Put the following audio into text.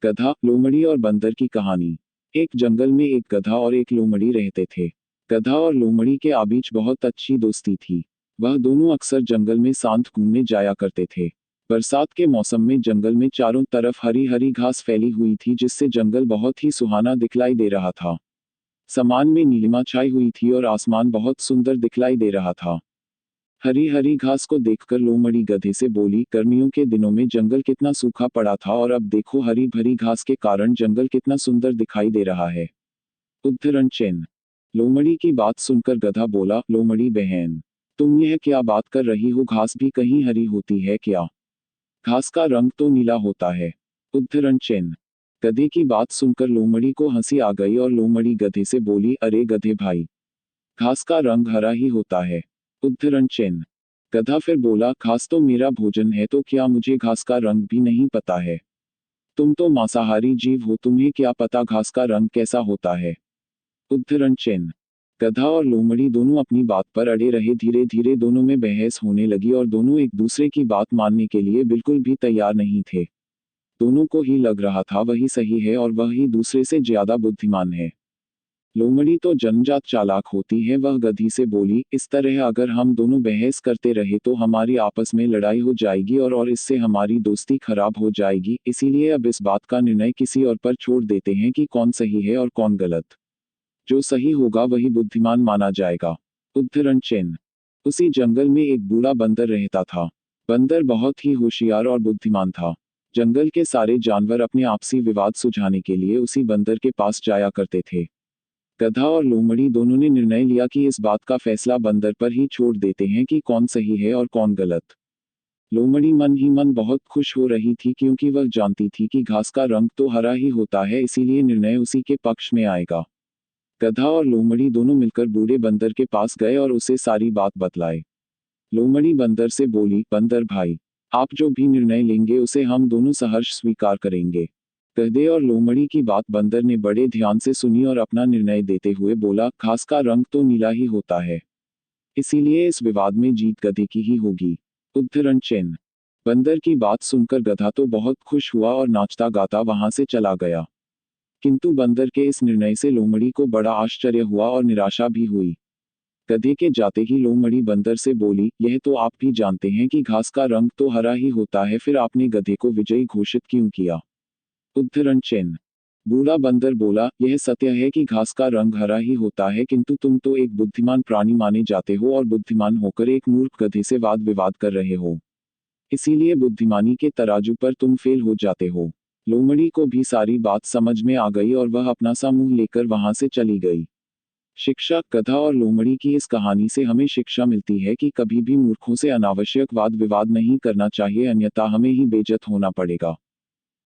गधा, लोमड़ी और बंदर की कहानी। एक जंगल में एक गधा और एक लोमड़ी रहते थे। गधा और लोमड़ी के बीच बहुत अच्छी दोस्ती थी। वह दोनों अक्सर जंगल में साथ घूमने जाया करते थे। बरसात के मौसम में जंगल में चारों तरफ हरी हरी घास फैली हुई थी, जिससे जंगल बहुत ही सुहाना दिखलाई दे रहा था। समान में नीलिमा छाई हुई थी और आसमान बहुत सुंदर दिखलाई दे रहा था। हरी हरी घास को देखकर लोमड़ी गधे से बोली, गर्मियों के दिनों में जंगल कितना सूखा पड़ा था और अब देखो हरी भरी घास के कारण जंगल कितना सुंदर दिखाई दे रहा है। उद्धरण चिन्ह। लोमड़ी की बात सुनकर गधा बोला, लोमड़ी बहन, तुम यह क्या बात कर रही हो, घास भी कहीं हरी होती है क्या? घास का रंग तो नीला होता है। उद्धरण चिन्ह। गधे की बात सुनकर लोमड़ी को हंसी आ गई और लोमड़ी गधे से बोली, अरे गधे भाई, घास का रंग हरा ही होता है। उद्धरण चिन्ह। गधा फिर बोला, घास तो मेरा भोजन है, तो क्या मुझे घास का रंग भी नहीं पता है? तुम तो मांसाहारी जीव हो, तुम्हें क्या पता घास का रंग कैसा होता है? उद्धरण चिन्ह। गधा और लोमड़ी दोनों अपनी बात पर अड़े रहे। धीरे धीरे दोनों में बहस होने लगी और दोनों एक दूसरे की बात मानने के लिए बिल्कुल भी तैयार नहीं थे। दोनों को ही लग रहा था वही सही है और वह ही दूसरे से ज्यादा बुद्धिमान है। लोमड़ी तो जन्मजात चालाक होती है। वह गधी से बोली, इस तरह अगर हम दोनों बहस करते रहे तो हमारी आपस में लड़ाई हो जाएगी और इससे हमारी दोस्ती खराब हो जाएगी। इसीलिए अब इस बात का निर्णय किसी और पर छोड़ देते हैं कि कौन सही है और कौन गलत। जो सही होगा वही बुद्धिमान माना जाएगा। उद्धरण चिन्ह। उसी जंगल में एक बूढ़ा बंदर रहता था। बंदर बहुत ही होशियार और बुद्धिमान था। जंगल के सारे जानवर अपने आपसी विवाद सुलझाने के लिए उसी बंदर के पास जाया करते थे। गधा और लोमड़ी दोनों ने निर्णय लिया कि इस बात का फैसला बंदर पर ही छोड़ देते हैं कि कौन सही है और कौन गलत। लोमड़ी मन ही मन बहुत खुश हो रही थी, क्योंकि वह जानती थी कि घास का रंग तो हरा ही होता है, इसीलिए निर्णय उसी के पक्ष में आएगा। गधा और लोमड़ी दोनों मिलकर बूढ़े बंदर के पास गए और उसे सारी बात बतलाई। लोमड़ी बंदर से बोली, बंदर भाई, आप जो भी निर्णय लेंगे उसे हम दोनों सहर्ष स्वीकार करेंगे। गधे और लोमड़ी की बात बंदर ने बड़े ध्यान से सुनी और अपना निर्णय देते हुए बोला, घास का रंग तो नीला ही होता है, इसीलिए इस विवाद में जीत गधे की ही होगी। उद्धरण चिन्ह। बंदर की बात सुनकर गधा तो बहुत खुश हुआ और नाचता गाता वहां से चला गया। किंतु बंदर के इस निर्णय से लोमड़ी को बड़ा आश्चर्य हुआ और निराशा भी हुई। गधे के जाते ही लोमड़ी बंदर से बोली, यह तो आप भी जानते हैं कि घास का रंग तो हरा ही होता है, फिर आपने गधे को विजयी घोषित क्यों किया? उद्धरण चिन्ह। बूढ़ा बंदर बोला, यह सत्य है कि घास का रंग हरा ही होता है, किंतु तुम तो एक बुद्धिमान प्राणी माने जाते हो और बुद्धिमान होकर एक मूर्ख गधे से वाद विवाद कर रहे हो। इसीलिए बुद्धिमानी के तराजू पर तुम फेल हो जाते हो। लोमड़ी को भी सारी बात समझ में आ गई और वह अपना सा मुंह लेकर वहां से चली गई। शिक्षा। गधा और लोमड़ी की इस कहानी से हमें शिक्षा मिलती है कि कभी भी मूर्खों से अनावश्यक वाद विवाद नहीं करना चाहिए, अन्यथा हमें ही बेइज्जत होना पड़ेगा।